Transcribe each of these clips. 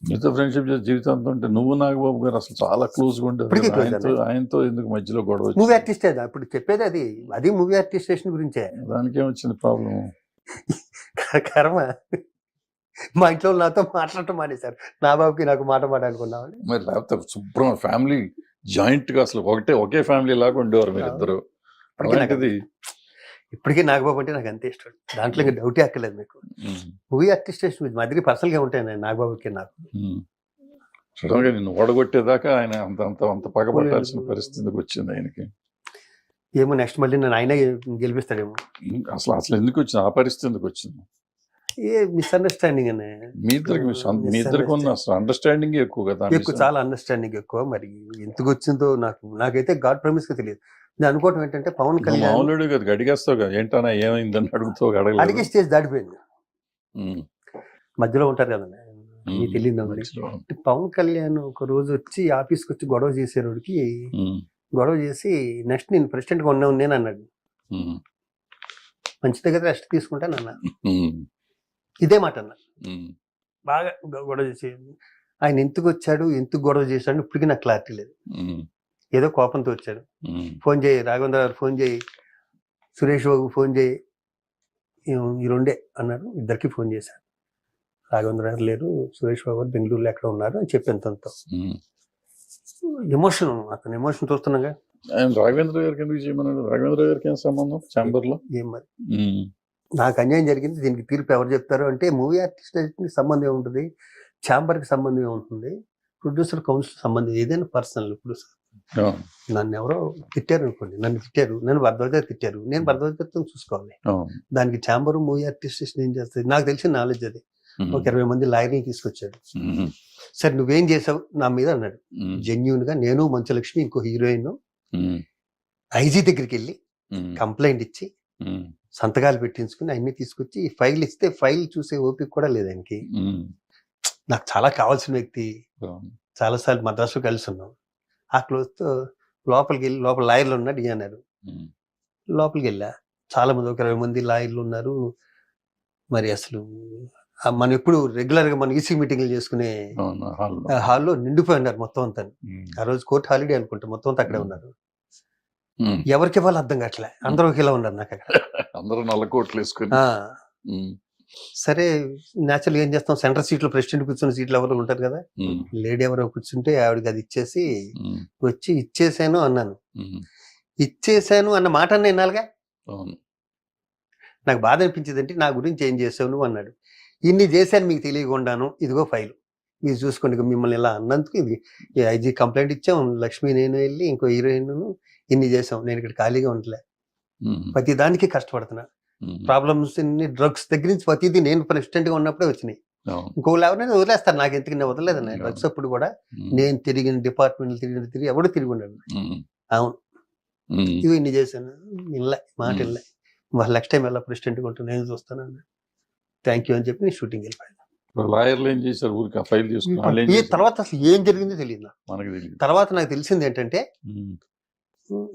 మీతో ఫ్రెండ్షిప్ చేసి జీవితాంతం ఉంటే నువ్వు నాగబాబు గారు అసలు చాలా క్లోజ్గా ఉండేది ఇప్పటికీ కదా. close ఆయనతో ఎందుకు మధ్యలో గొడవ మూవీ వచ్చింది? ఆర్టిస్టే ఇప్పుడు చెప్పేది అది మూవీ ఆర్టిస్టేషన్ గురించే. దానికి ఏమొచ్చింది ప్రాబ్లం? కర్మ మా ఇంట్లో వాళ్ళు నాతో మాట్లాడటం మానేశారు. నా బాబుకి నాకు మాట మాట్లాడుకున్నామని. మరి లేకపోతే శుభ్రం ఫ్యామిలీ జాయింట్ గా అసలు ఒకే ఫ్యామిలీ లాగా ఉండేవారు మీరు ఇద్దరు. అలాంటిది ఇప్పటికీ నాగబాబు అంటే నాకు అంతే ఇష్టం. దాంట్లో ఇంకా డౌటే అక్కర్లేదు మీకు. మూవీ ఆర్టిస్టేషన్ మా దగ్గర పర్సనల్ గా ఉంటాయి నాగబాబుకి నాకు. సడన్ గా నిన్ను ఓడగొట్టేదాకా ఆయన అంత పగబట్టాల్సిన పరిస్థితికి వచ్చింది ఆయనకి. ఏమో నెక్స్ట్ మళ్ళీ నన్ను ఆయనే గెలిపిస్తాడేమో. అసలు ఎందుకు వచ్చింది ఆ పరిస్థితి? ఎందుకు వచ్చింది? ఏ మిస్అండర్స్టాండింగ్ అనే. మీ ఇద్దరికి ఉన్న అసలు అండర్స్టాండింగ్ ఎక్కువ కదా. ఎక్కువ, చాలా అండర్స్టాండింగ్ ఎక్కువ. మరి ఎందుకు వచ్చిందో నాకైతే గాడ్ ప్రామిస్ గా తెలియదు. నేను అనుకోవటం ఏంటంటే పవన్ కళ్యాణ్ మామూలుడు కదా, అడిగేస్తావు కదా ఏంటన్నా ఏమైందని అడుగుతావు. అడిగే స్టేజ్ దాటిపోయింది. మధ్యలో ఉంటారు కదా, మీకు తెలియదు మరి. పవన్ కళ్యాణ్ ఒక రోజు వచ్చి ఆఫీస్కి వచ్చి గొడవ చేసేవాడికి గొడవ చేసి నెక్స్ట్ నేను ప్రెసిడెంట్ గా ఉన్నాను నేను అన్నాడు. మంచి దగ్గర రెస్ట్ తీసుకుంటాను అన్న. ఇదే మాట అన్న. బాగా గొడవ చేసి ఆయన ఎందుకు వచ్చాడు, ఎందుకు గొడవ చేశాడు ఇప్పటికీ నాకు క్లారిటీ లేదు. ఏదో కోపంతో వచ్చాడు. ఫోన్ చేయి రాఘవేంద్ర గారు, ఫోన్ చేయి సురేష్ బాబు, ఫోన్ చేయి, ఈ రెండే అన్నారు. ఇద్దరికి ఫోన్ చేశాను. రాఘవేంద్ర గారు లేరు, సురేష్ బాబు గారు బెంగళూరులో ఎక్కడ ఉన్నారు అని చెప్పి ఎంతంతో ఎమోషన్, అతను ఎమోషన్ చూస్తున్నాగా. రాఘవేంద్ర గారికి ఎందుకు చేయమన్నాడు? రాఘవేంద్ర గారికి ఏం సంబంధం ఛాంబర్ లో? ఏం మరి నాకు అన్యాయం జరిగింది, దీనికి తీర్పు ఎవరు చెప్తారు అంటే మూవీ ఆర్టిస్ట్ సంబంధం ఏముంటుంది, ఛాంబర్ కి సంబంధం ఏముంటుంది, ప్రొడ్యూసర్ కౌన్సిల్ సంబంధం, ఏదైనా పర్సనల్. ఇప్పుడు నన్ను ఎవరో తిట్టారు అనుకోండి, నన్ను భరద్వాజ తిట్టారు, నేను భరద్వాజతో చూసుకోవాలి. దానికి ఛాంబర్ మూవీ ఆర్టిస్ట్ ఏం చేస్తుంది? నాకు తెలిసిన నాలెడ్జ్ అది. ఒక 20 మంది లాయర్ని తీసుకొచ్చాడు. సరే నువ్వేం చేసావు నా మీద అన్నాడు. జెన్యూన్ గా నేను, మంచులక్ష్మి, ఇంకో హీరోయిన్ ఐజీ దగ్గరికి వెళ్ళి కంప్లైంట్ ఇచ్చి సంతకాలు పెట్టించుకుని అన్ని తీసుకొచ్చి ఫైల్ ఇస్తే ఫైల్ చూసే ఓపిక కూడా లేదు ఆయనకి. నాకు చాలా కావాల్సిన వ్యక్తి. చాలాసార్లు మద్రాసులో కలిసి ఉన్నాం. ఆ క్లోజ్తో లోపలికి వెళ్ళి, లోపల లాయర్లు ఉన్నాడు డి అన్నారు. లోపలికి వెళ్ళా, చాలా మంది, ఒక 20 మంది లాయర్లు ఉన్నారు. మరి అసలు మనం ఎప్పుడు రెగ్యులర్ గా మనం ఈసీ మీటింగ్లు చేసుకునే హాల్లో నిండిపోయి ఉన్నారు మొత్తం అంతా. ఆ రోజు కోర్టు హాలిడే అనుకుంటా, మొత్తం అంతా అక్కడే ఉన్నారు. ఎవరికి ఇవ్వాలి అర్థం కావట్లే, అందరూ ఒకేలా ఉన్నారు నాకు అక్కడ. అందరూ నల్ల కోట్లు వేసుకుని. సరే న్యాచురల్ ఏం చేస్తాం, సెంటర్ సీట్లో ప్రెసిడెంట్ కూర్చున్న సీట్లు ఎవరు ఉంటారు కదా, లేడీ ఎవరో కూర్చుంటే ఆవిడకి అది ఇచ్చేసి వచ్చి ఇచ్చేసాను అన్నాను. ఇచ్చేసాను అన్న మాట అన్న వినాలిగా. నాకు బాధ అనిపించింది అంటే నా గురించి ఏం చేసావు నువ్వు అన్నాడు. ఇన్ని చేశాను మీకు తెలియకుండాను, ఇదిగో ఫైల్ మీరు చూసుకోండి. మిమ్మల్ని ఇలా అన్నందుకు ఇది ఐజీ కంప్లైంట్ ఇచ్చాం, లక్ష్మి నేను వెళ్ళి ఇంకో హీరోయిన్ ఇన్ని చేసాం, నేను ఇక్కడ ఖాళీగా ఉండలే, ప్రతి దానికి కష్టపడుతున్నా. ప్రాబ్లమ్స్ డ్రగ్స్ దగ్గర నుంచి ప్రతిదీ నేను ప్రెసిడెంట్ గా ఉన్నప్పుడే వచ్చినాయి. ఇంకోళ్ళు ఎవరైనా వదిలేస్తారు, నాకు ఎందుకు నేను వదలలేదన్న. డ్రగ్స్ అప్పుడు కూడా నేను తిరిగిన డిపార్ట్మెంట్ తిరిగి ఎవడు తిరిగి ఉన్నాడు. అవును ఇవి ఇన్ని చేశాను, ఇళ్ళ మాట ఇళ్ళ. వాళ్ళు నెక్స్ట్ టైం ఎలా ప్రెసిడెంట్ గా ఉంటాను నేను చూస్తాను అన్న. థ్యాంక్ యూ అని చెప్పి నేను షూటింగ్ వెళ్ళిపోయాను. లాయర్లు ఏం చేశారు? ఊరికి ఫైల్ తీసుకుని ఈ తర్వాత అసలు ఏం జరిగిందో తెలియదు నాకు. తర్వాత నాకు తెలిసింది ఏంటంటే,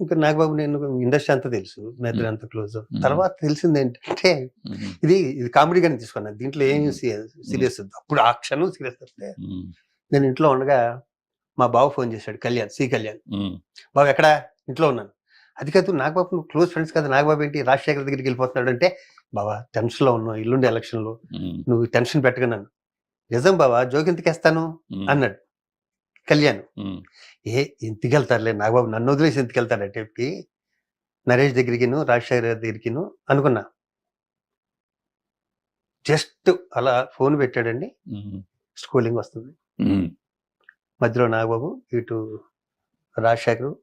ఇంకా నాగబాబు నేను ఇండస్ట్రీ అంతా తెలుసు, మెదడు అంత క్లోజ్. తర్వాత తెలిసింది ఏంటంటే, ఇది కామెడీగానే తీసుకున్నాను, దీంట్లో ఏం సీరియస్. అప్పుడు ఆ క్షణం సీరియస్ వస్తే నేను ఇంట్లో ఉండగా మా బాబు ఫోన్ చేశాడు, కళ్యాణ్. బాబు ఎక్కడా? ఇంట్లో ఉన్నాను. అది కాదు నాగబాబు నువ్వు క్లోజ్ ఫ్రెండ్స్ కదా, నాగబాబు ఏంటి రాజశేఖర్ దగ్గరికి వెళ్ళిపోతున్నాడు అంటే, బాబా టెన్షన్ లో ఉన్నావు, ఇల్లుండే ఎలక్షన్ లో, నువ్వు టెన్షన్ పెట్టగా నన్ను. నిజం బాబా, జోకి ఎంతకేస్తాను అన్నాడు కళ్యాణ్. ఎందుకు వెళ్తారులే నాగబాబు, నన్ను వదిలేసి ఎందుకు వెళ్తాడంటే చెప్పి నరేష్ దగ్గరికిను రాజశేఖర్ గారి దగ్గరికిను అనుకున్నా. జస్ట్ అలా ఫోన్ పెట్టాడండి, స్కూలింగ్ వస్తుంది. మధ్యలో నాగబాబు, ఇటు రాజశేఖర్,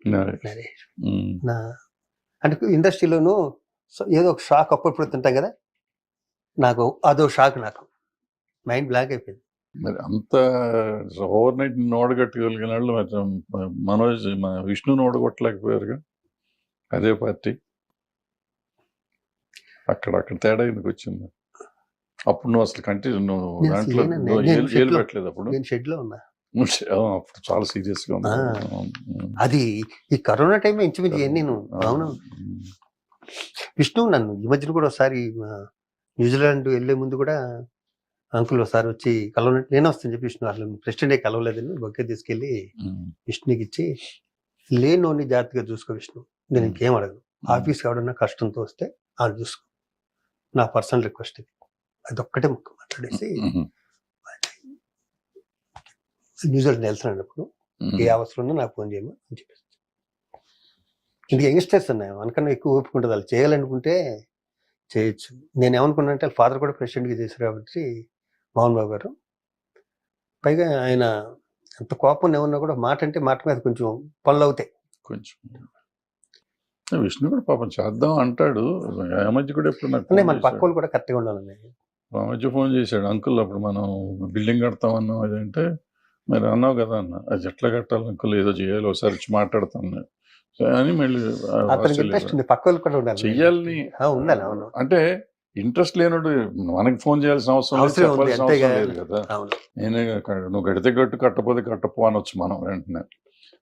నరేష్. అంటే ఇండస్ట్రీలోనూ ఏదో ఒక షాక్ అప్పుడప్పుడు తింటాం కదా, నాకు అదో షాక్, నాకు మైండ్ బ్లాక్ అయిపోయింది. మరి అంత ఓవర్ నైట్ ఓడగట్టగలిగిన వాళ్ళు మనోజ్ విష్ణుని ఓడగొట్టలేకపోయారుగా, అదే పార్టీ. అక్కడ తేడా ఎందుకు వచ్చింది? అప్పుడు నువ్వు అసలు కంటిన్యూ దాంట్లో ఏలు పెట్టలేదు. అప్పుడు నేను షెడ్ లో ఉన్నా, అప్పుడు చాలా సీరియస్ గా ఉంది అది. ఈ కరోనా టైంలో ఇంచుమించు నేను. అవును, విష్ణు నన్ను ఈ మధ్యన కూడా ఒకసారి న్యూజిలాండ్ వెళ్లే ముందు కూడా అంకుల్ ఒకసారి వచ్చి కలవనట్టు నేను వస్తాను చెప్పి విష్ణు అసలు ప్రెసిడెంటే కలవలేదని బొక్కే తీసుకెళ్ళి విష్ణుకి ఇచ్చి లేనోని జాగ్రత్తగా చూసుకో విష్ణు, నేను ఇంకేం అడగను. ఆఫీస్కి ఎవడన్నా కష్టంతో వస్తే అది చూసుకో, నా పర్సనల్ రిక్వెస్ట్ ఇది, అదొక్కటే ముక్క మాట్లాడేసి న్యూజిలాండ్ వెళ్తున్నాను అన్నప్పుడు ఏ అవసరం ఉన్నా నాకు ఫోన్ చేయమని అని చెప్పేసి. ఇంటికి యంగ్స్టర్స్ ఉన్నాయి, మనకన్నా ఎక్కువ ఓపిక ఉంటుంది, వాళ్ళు చేయాలనుకుంటే చేయొచ్చు. నేను ఏమనుకున్నా అంటే వాళ్ళ ఫాదర్ కూడా ప్రెసిడెంట్గా చేశారు కాబట్టి మోహన్ బాబు గారు, పైగా ఆయన ఎంత కోపం ఏమన్నా కూడా మాట అంటే మాట మీద కొంచెం పనులు అవుతాయి కొంచెం. విష్ణు కూడా పాపం చేద్దాం అంటాడు. ఆ మధ్య కూడా ఎప్పుడు నాకు అంటే ఫోన్ మన పక్క చేశాడు. వాళ్ళు కూడా కరెక్ట్గా ఉండాలండి. ఆ మధ్య ఫోన్ చేశాడు, అంకుల్ అప్పుడు మనం బిల్డింగ్ కడతామన్నాం అదంటే, మరి అన్నావు కదా అన్న, అది ఎట్లా కట్టాలి అంకుల్, ఏదో చేయాలి, ఒకసారి వచ్చి మాట్లాడతాను అని మళ్ళీ అతనికి ఇంట్రెస్ట్ ఉంది, పక్క వాళ్ళు కూడా ఉండాలి, చెయ్యాలని ఉండాలి. అవును, అంటే ఇంట్రెస్ట్ లేనోడు మనకి ఫోన్ చేయాల్సిన అవసరం లేదు, అవసరం ఉంది, చెప్పాల్సిన అంతేగా. అవసరం లేదు కదా. అవును, నేనే నువ్వు గడితే గట్టు కట్టపోతే కట్టపో అనొచ్చు మనం వెంటనే.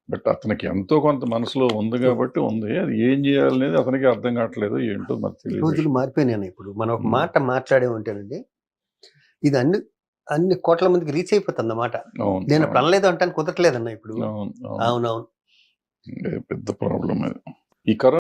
బట్ అతనికి ఎంతో కొంత మనసులో ఉంది కాబట్టి ఉంది, అది ఏం చేయాలనేది అతనికి అర్థం కావట్లేదు, ఏంటో మరి తెలియదు. రోజులు మారిపోయినాయి. ఇప్పుడు మనం ఒక మాట మాట్లాడేమంటేనండి, ఇది అన్ని కోట్ల మందికి రీచ్ అయిపోతుంది అన్నమాట. అవును, నేను అవును, పనలేదు అంటే కుదరట్లేదన్న ఇప్పుడు. అవును, అవును. అవునవును. పెద్ద ప్రాబ్లం అది. ఈ కరోనా